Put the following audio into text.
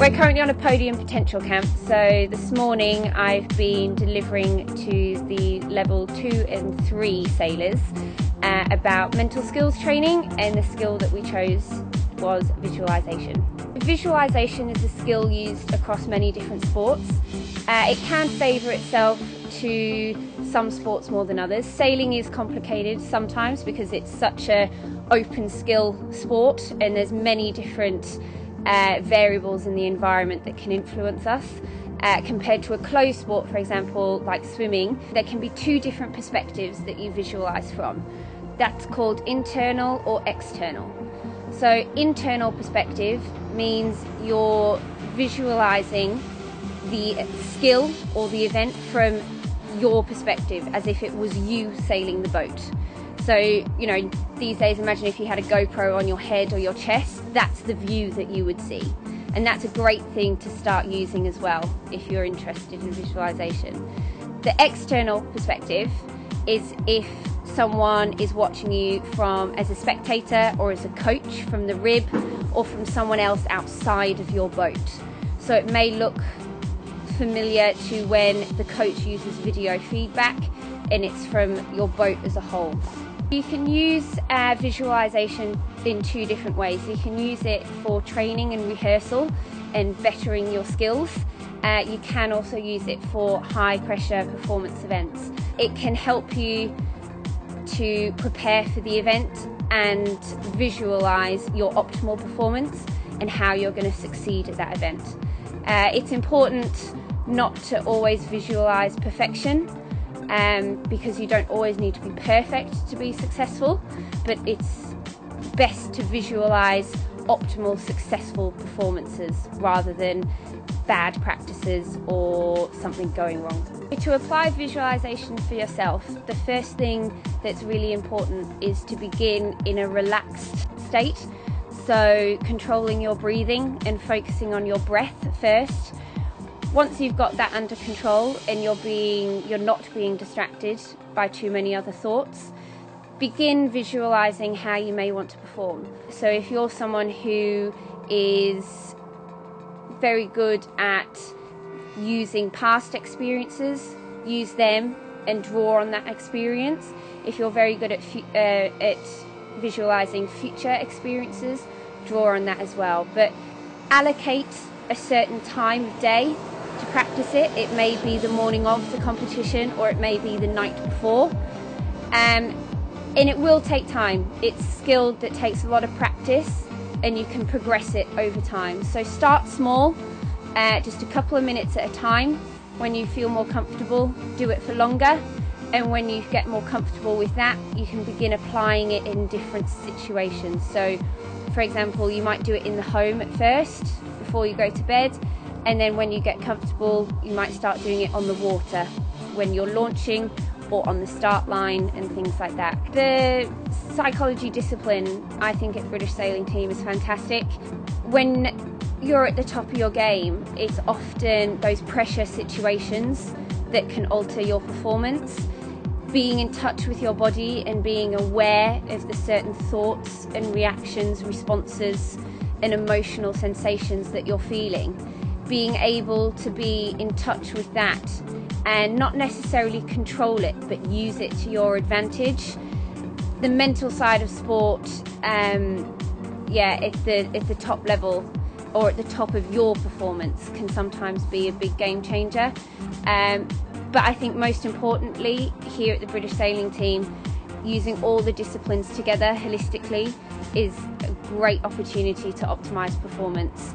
We're currently on a podium potential camp, so this morning I've been delivering to the level 2 and 3 sailors about mental skills training, and the skill that we chose was visualisation. Visualisation is a skill used across many different sports. It can favour itself to some sports more than others. Sailing is complicated sometimes because it's such an open skill sport and there's many different variables in the environment that can influence us. Compared to a closed sport, for example, like swimming, there can be two different perspectives that you visualise from. That's called internal or external. So internal perspective means you're visualising the skill or the event from your perspective, as if it was you sailing the boat. So, you know, these days, imagine if you had a GoPro on your head or your chest, that's the view that you would see. And that's a great thing to start using as well, if you're interested in visualization. The external perspective is if someone is watching you as a spectator or as a coach from the rib or from someone else outside of your boat. So it may look familiar to when the coach uses video feedback and it's from your boat as a whole. You can use visualization in two different ways. You can use it for training and rehearsal and bettering your skills. You can also use it for high pressure performance events. It can help you to prepare for the event and visualize your optimal performance and how you're going to succeed at that event. It's important not to always visualize perfection, because you don't always need to be perfect to be successful, but it's best to visualize optimal successful performances rather than bad practices or something going wrong. To apply visualization for yourself, the first thing that's really important is to begin in a relaxed state. So controlling your breathing and focusing on your breath first. Once you've got that under control and you're not being distracted by too many other thoughts, begin visualizing how you may want to perform. So if you're someone who is very good at using past experiences, use them and draw on that experience. If you're very good at visualizing future experiences, draw on that as well. But allocate a certain time of day to practice it. It may be the morning of the competition or it may be the night before, and it will take time. It's a skill that takes a lot of practice and you can progress it over time. So start small, just a couple of minutes at a time. When you feel more comfortable, do it for longer, and when you get more comfortable with that, you can begin applying it in different situations. So for example, you might do it in the home at first before you go to bed, and then when you get comfortable, you might start doing it on the water when you're launching or on the start line and things like that. The psychology discipline, I think, at British Sailing Team is fantastic. When you're at the top of your game, it's often those pressure situations that can alter your performance. Being in touch with your body and being aware of the certain thoughts and reactions, responses and emotional sensations that you're feeling. Being able to be in touch with that and not necessarily control it, but use it to your advantage. The mental side of sport, at the top level or at the top of your performance can sometimes be a big game changer. But I think most importantly, here at the British Sailing Team, using all the disciplines together holistically is a great opportunity to optimise performance.